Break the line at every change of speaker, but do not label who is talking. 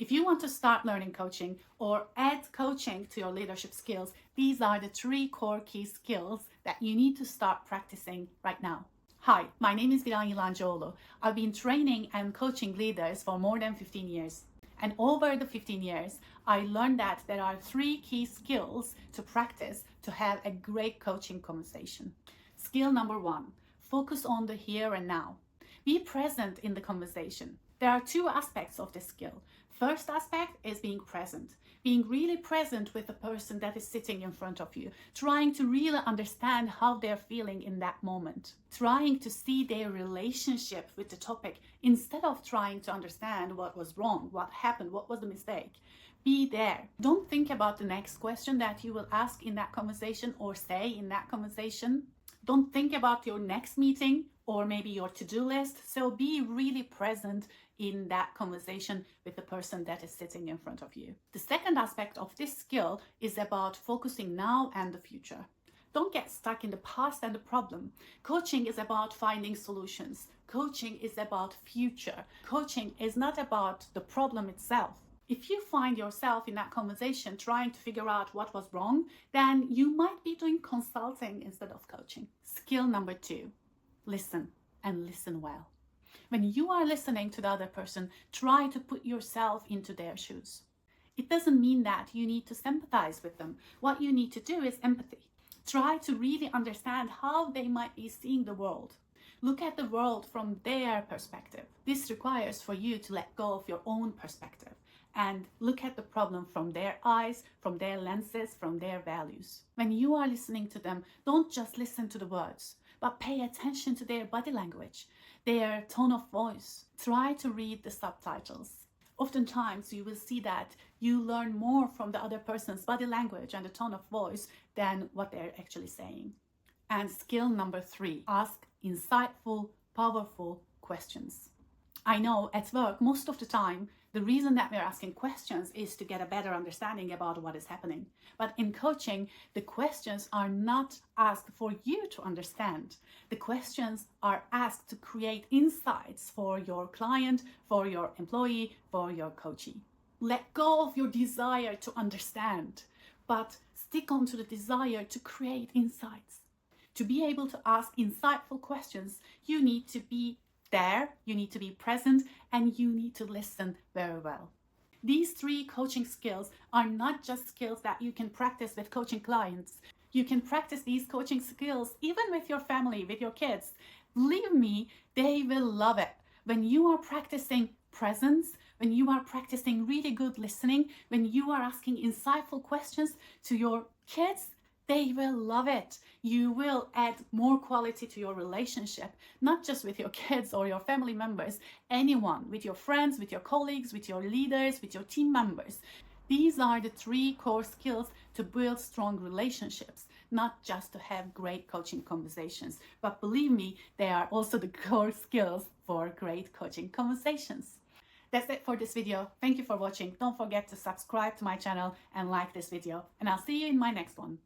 If you want to start learning coaching or add coaching to your leadership skills, these are the 3 core key skills that you need to start practicing right now. Hi, my name is Biran Yilancioglu. I've been training and coaching leaders for more than 15 years. And over the 15 years, I learned that there are 3 key skills to practice to have a great coaching conversation. Skill number 1, focus on the here and now. Be present in the conversation. There are 2 aspects of this skill. First aspect is being present, being really present with the person that is sitting in front of you, trying to really understand how they're feeling in that moment, trying to see their relationship with the topic instead of trying to understand what was wrong, what happened, what was the mistake. Be there. Don't think about the next question that you will ask in that conversation or say in that conversation. Don't think about your next meeting or maybe your to-do list. So be really present in that conversation with the person that is sitting in front of you. The second aspect of this skill is about focusing now and the future. Don't get stuck in the past and the problem. Coaching is about finding solutions. Coaching is about future. Coaching is not about the problem itself. If you find yourself in that conversation trying to figure out what was wrong, then you might be doing consulting instead of coaching. Skill number 2, listen, and listen well. When you are listening to the other person, try to put yourself into their shoes. It doesn't mean that you need to sympathize with them. What you need to do is empathy. Try to really understand how they might be seeing the world. Look at the world from their perspective. This requires for you to let go of your own perspective and look at the problem from their eyes, from their lenses, from their values. When you are listening to them, don't just listen to the words, but pay attention to their body language, their tone of voice. Try to read the subtitles. Oftentimes, you will see that you learn more from the other person's body language and the tone of voice than what they're actually saying. And skill number 3, ask insightful, powerful questions. I know at work, most of the time, the reason that we're asking questions is to get a better understanding about what is happening. But in coaching, the questions are not asked for you to understand. The questions are asked to create insights for your client, for your employee, for your coachee. Let go of your desire to understand, but stick on to the desire to create insights. To be able to ask insightful questions, you need to be there, you need to be present, and you need to listen very well. These 3 coaching skills are not just skills that you can practice with coaching clients. You can practice these coaching skills even with your family, with your kids. Believe me, they will love it. When you are practicing presence, when you are practicing really good listening, when you are asking insightful questions to your kids, they will love it. You will add more quality to your relationship, not just with your kids or your family members, anyone, with your friends, with your colleagues, with your leaders, with your team members. These are the 3 core skills to build strong relationships, not just to have great coaching conversations. But believe me, they are also the core skills for great coaching conversations. That's it for this video. Thank you for watching. Don't forget to subscribe to my channel and like this video. And I'll see you in my next one.